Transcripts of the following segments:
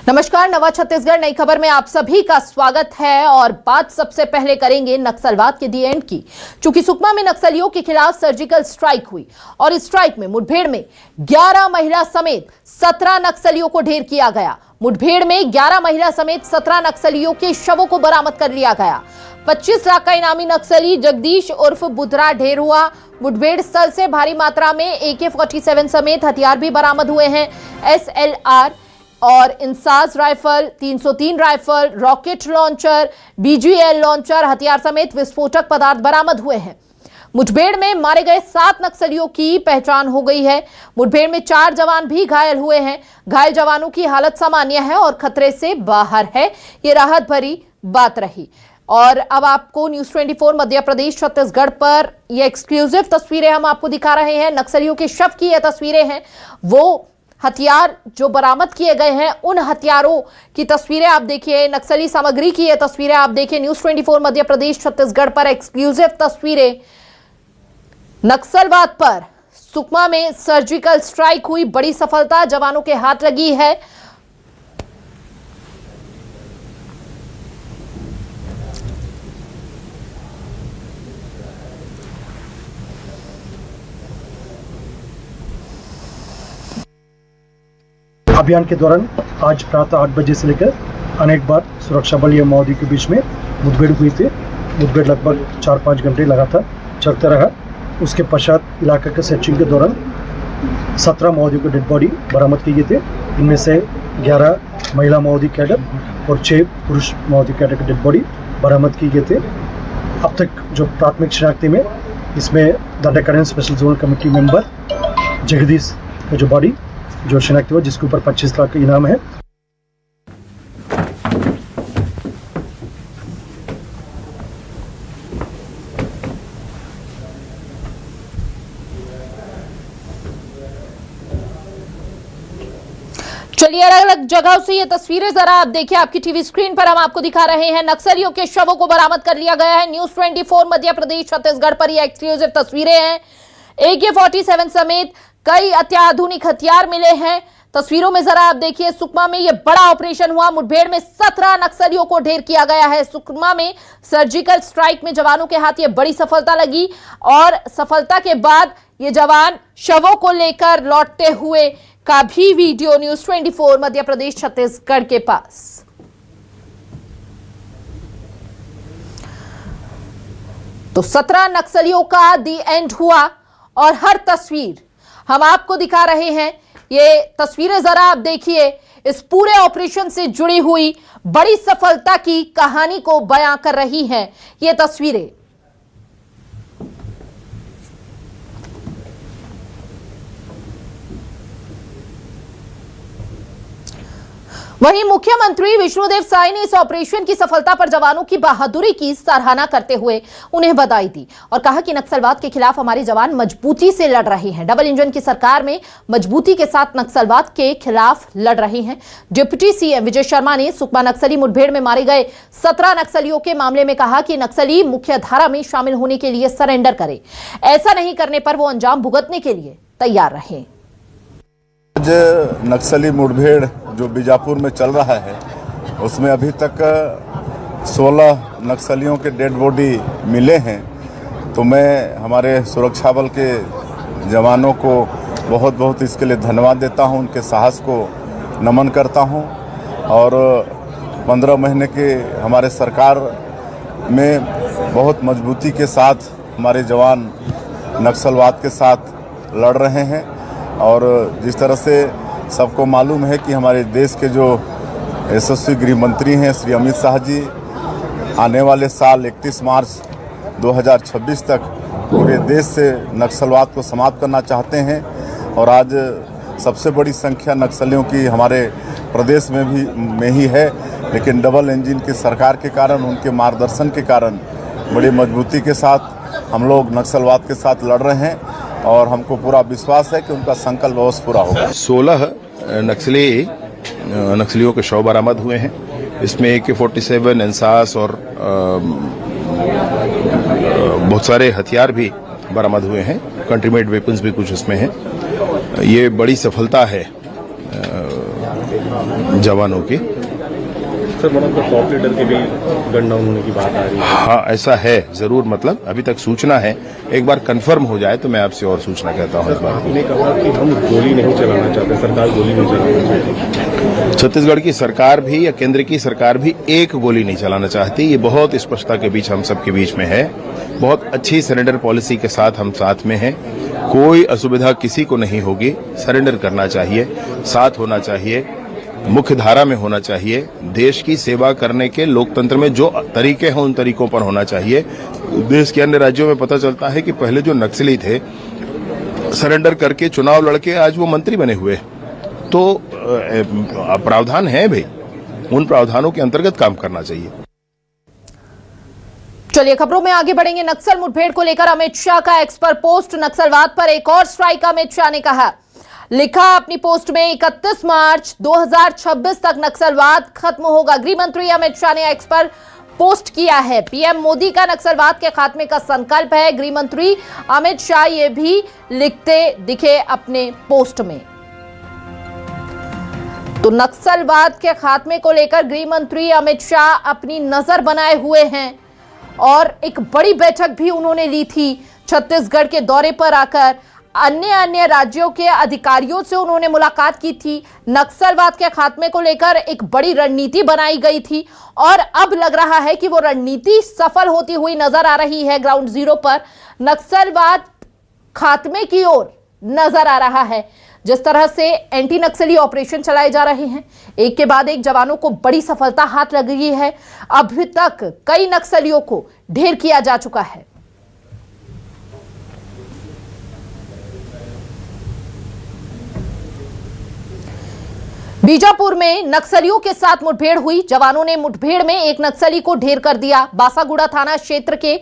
नमस्कार, नवा छत्तीसगढ़ नई खबर में आप सभी का स्वागत है। और बात सबसे पहले करेंगे नक्सलवाद के दी एंड की। चूंकि सुकमा में नक्सलियों के खिलाफ सर्जिकल स्ट्राइक हुई और इस स्ट्राइक में मुठभेड़ में 11 महिला समेत 17 नक्सलियों को ढेर किया गया। मुठभेड़ में 11 महिला समेत 17 नक्सलियों के शवों को बरामद कर लिया गया। 25 लाख का इनामी नक्सली जगदीश उर्फ बुधरा ढेर हुआ। मुठभेड़ स्थल से भारी मात्रा में AK-47 समेत हथियार भी बरामद हुए हैं। SLR और INSAS rifle, 303 rifle, rocket launcher, BGL launcher, हथियार समेत विस्फोटक पदार्थ बरामद हुए हैं। मुठभेड़ में मारे गए 7 नक्सलियों की पहचान हो गई है। मुठभेड़ में 4 जवान भी घायल हुए हैं। घायल जवानों की हालत सामान्य है और खतरे से बाहर है। ये राहत भरी बात रही। और अब आपको न्यूज़ 24 मध्य प्रदेश छत्तीसगढ़ पर ये एक्सक्लूसिव तस्वीरें हम आपको दिखा रहे हैं। नक्सलियों के शव की ये तस्वीरें हैं। वो हथियार जो बरामद किए गए हैं, उन हथियारों की तस्वीरें आप देखिए, नक्सली सामग्री की ये तस्वीरें आप देखिए। न्यूज़ 24 मध्य प्रदेश छत्तीसगढ़ पर एक्सक्लूसिव तस्वीरें। नक्सलवाद पर सुकमा में सर्जिकल स्ट्राइक हुई, बड़ी सफलता जवानों के हाथ लगी है। अभियान के दौरान आज प्रातः 8 बजे से लेकर अनेक बार सुरक्षा बल या माओवादी के बीच में मुठभेड़ हुई थी। मुठभेड़ लगभग 4-5 घंटे लगातार चलता रहा। उसके पश्चात इलाके के सर्चिंग के दौरान 17 माओवादियों के डेड बॉडी बरामद किए गए थे। इनमें से 11 महिला माओवादी कैडर और 6 पुरुष माओवादी कैडर के डेड बॉडी बरामद किए गए थे। अब तक जो प्राथमिक शनाख्ती में इसमें the Deccan special zone committee member Jagdish का जो बॉडी जो शनाख्त हुआ, जिसके ऊपर 25 लाख का इनाम है। चलिए, अलग अलग जगहों से ये तस्वीरें जरा आप देखिए। आपकी टीवी स्क्रीन पर हम आपको दिखा रहे हैं। नक्सलियों के शवों को बरामद कर लिया गया है। न्यूज़ 24 मध्य प्रदेश छत्तीसगढ़ पर ये एक्सक्लूसिव तस्वीरें हैं। AK-47 समेत कई अत्याधुनिक हथियार मिले हैं। तस्वीरों में जरा आप देखिए, सुकमा में यह बड़ा ऑपरेशन हुआ। मुठभेड़ में 17 नक्सलियों को ढेर किया गया है। सुकमा में सर्जिकल स्ट्राइक में जवानों के हाथ ये बड़ी सफलता लगी और सफलता के बाद ये जवान शवों को लेकर लौटते हुए का भी वीडियो न्यूज़ 24 मध्य प्रदेश छत्तीसगढ़ के पास। तो 17 नक्सलियों का दी एंड हुआ और हर तस्वीर हम आपको दिखा रहे हैं। ये तस्वीरें जरा आप देखिए, इस पूरे ऑपरेशन से जुड़ी हुई बड़ी सफलता की कहानी को बयां कर रही हैं ये तस्वीरें। वहीं मुख्यमंत्री विष्णुदेव साय ने इस ऑपरेशन की सफलता पर जवानों की बहादुरी की सराहना करते हुए उन्हें बधाई दी और कहा कि नक्सलवाद के खिलाफ हमारे जवान मजबूती से लड़ रहे हैं। डबल इंजन की सरकार में मजबूती के साथ नक्सलवाद के खिलाफ लड़ रहे हैं। डिप्टी CM विजय शर्मा ने सुकमा नक्सली मुठभेड़ में मारे गए 17 नक्सलियों के मामले में कहा कि नक्सली मुख्य धारा में शामिल होने के लिए सरेंडर करें। ऐसा नहीं करने पर वो अंजाम भुगतने के लिए तैयार रहे। आज नक्सली मुठभेड़ जो बीजापुर में चल रहा है, उसमें अभी तक 16 नक्सलियों के डेड बॉडी मिले हैं। तो मैं हमारे सुरक्षा बल के जवानों को बहुत बहुत इसके लिए धन्यवाद देता हूं, उनके साहस को नमन करता हूं। और 15 महीने के हमारे सरकार में बहुत मजबूती के साथ हमारे जवान नक्सलवाद के साथ लड़ रहे हैं। और जिस तरह से सबको मालूम है कि हमारे देश के जो यशस्वी गृह मंत्री हैं श्री अमित शाह जी, आने वाले साल 31 मार्च 2026 तक पूरे देश से नक्सलवाद को समाप्त करना चाहते हैं। और आज सबसे बड़ी संख्या नक्सलियों की हमारे प्रदेश में ही है, लेकिन डबल इंजन की सरकार के कारण, उनके मार्गदर्शन के कारण बड़ी मजबूती के साथ हम लोग नक्सलवाद के साथ लड़ रहे हैं और हमको पूरा विश्वास है कि उनका संकल्प अवश्य पूरा होगा। 16 नक्सलियों के शव बरामद हुए हैं। इसमें AK-47, इंसास और बहुत सारे हथियार भी बरामद हुए हैं। कंट्रीमेड वेपन्स भी कुछ इसमें हैं। ये बड़ी सफलता है जवानों की। Sir, one of the top leader के भी गन डाउन होने की बात आ रही है। हाँ, ऐसा है जरूर, मतलब अभी तक सूचना है, एक बार कंफर्म हो जाए तो मैं आपसे और सूचना कहता हूँ इस बार। आपने कहा कि हम गोली नहीं चलाना चाहते, सरकार गोली नहीं चलाना चाहती। छत्तीसगढ़ की सरकार भी या केंद्र की सरकार भी एक गोली नहीं चलाना चाहती, ये बहुत स्पष्टता के बीच हम सबके बीच में है। बहुत अच्छी सरेंडर पॉलिसी के साथ हम साथ में हैं, कोई असुविधा किसी को नहीं होगी। सरेंडर करना चाहिए, साथ होना चाहिए, मुख्य धारा में होना चाहिए, देश की सेवा करने के लोकतंत्र में जो तरीके हैं उन तरीकों पर होना चाहिए। देश के अन्य राज्यों में पता चलता है कि पहले जो नक्सली थे सरेंडर करके चुनाव लड़के आज वो मंत्री बने हुए, तो प्रावधान है भाई, उन प्रावधानों के अंतर्गत काम करना चाहिए। चलिए खबरों में आगे बढ़ेंगे। नक्सल मुठभेड़ को लेकर अमित शाह का एक्स पर पोस्ट, नक्सलवाद पर एक और स्ट्राइक अमित शाह ने कहा, लिखा अपनी पोस्ट में 31 मार्च 2026 तक नक्सलवाद खत्म होगा। गृह मंत्री अमित शाह ने एक्स पर पोस्ट किया है, पीएम मोदी का नक्सलवाद के खात्मे का संकल्प है। गृह मंत्री अमित शाह ये भी लिखते दिखे अपने पोस्ट में। तो नक्सलवाद के खात्मे को लेकर गृह मंत्री अमित शाह अपनी नजर बनाए हुए हैं और एक बड़ी बैठक भी उन्होंने ली थी छत्तीसगढ़ के दौरे पर आकर। अन्य राज्यों के अधिकारियों से उन्होंने मुलाकात की थी। नक्सलवाद के खात्मे को लेकर एक बड़ी रणनीति बनाई गई थी और अब लग रहा है कि वो रणनीति सफल होती हुई नजर आ रही है। ग्राउंड जीरो पर नक्सलवाद खात्मे की ओर नजर आ रहा है। जिस तरह से एंटी नक्सली ऑपरेशन चलाए जा रहे हैं, एक के बाद एक जवानों को बड़ी सफलता हाथ लग गई है। अभी तक कई नक्सलियों को ढेर किया जा चुका है। बीजापुर में नक्सलियों के साथ मुठभेड़ हुई। जवानों ने मुठभेड़ में एक नक्सली को ढेर कर दिया। बासागुड़ा थाना क्षेत्र के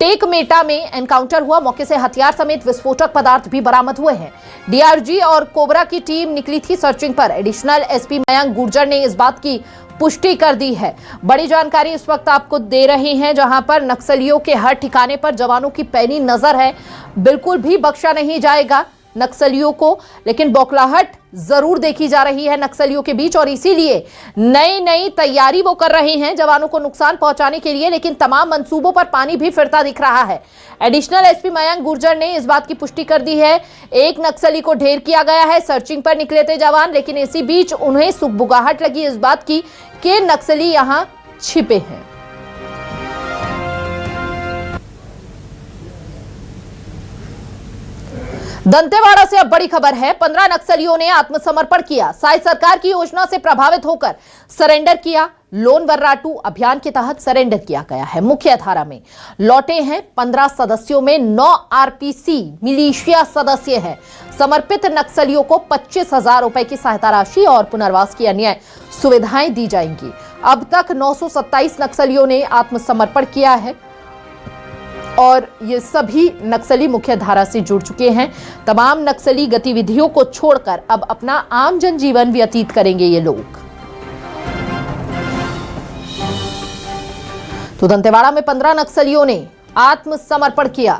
टेकमेटा में एनकाउंटर हुआ। मौके से हथियार समेत विस्फोटक पदार्थ भी बरामद हुए हैं। डीआरजी और कोबरा की टीम निकली थी सर्चिंग पर। एडिशनल एसपी मयंक गुर्जर ने इस बात की पुष्टि कर दी है। बड़ी जानकारी इस वक्त आपको दे रहे हैं, जहां पर नक्सलियों के हर ठिकाने पर जवानों की पैनी नजर है। बिल्कुल भी बख्शा नहीं जाएगा नक्सलियों को, लेकिन बौखलाहट जरूर देखी जा रही है नक्सलियों के बीच और इसीलिए नई तैयारी वो कर रहे हैं जवानों को नुकसान पहुंचाने के लिए, लेकिन तमाम मंसूबों पर पानी भी फिरता दिख रहा है। एडिशनल एसपी मयंक गुर्जर ने इस बात की पुष्टि कर दी है, एक नक्सली को ढेर किया गया है। सर्चिंग पर निकले थे जवान, लेकिन इसी बीच उन्हें सुगबुगाहट लगी इस बात की कि नक्सली यहां छिपे हैं। दंतेवाड़ा से अब बड़ी खबर है। 15 नक्सलियों ने आत्मसमर्पण किया। साई सरकार की योजना से प्रभावित होकर सरेंडर किया। लोन वर्राटू अभियान के तहत सरेंडर किया गया है। मुख्य धारा में लौटे हैं 15 सदस्यों में 9 आरपीसी मिलिशिया सदस्य हैं। समर्पित नक्सलियों को 25,000 रुपए की सहायता राशि और पुनर्वास की अन्य सुविधाएं दी जाएंगी। अब तक 927 नक्सलियों ने आत्मसमर्पण किया है और ये सभी नक्सली मुख्य धारा से जुड़ चुके हैं। तमाम नक्सली गतिविधियों को छोड़कर अब अपना आम जनजीवन व्यतीत करेंगे ये लोग। तो दंतेवाड़ा में 15 नक्सलियों ने आत्मसमर्पण किया।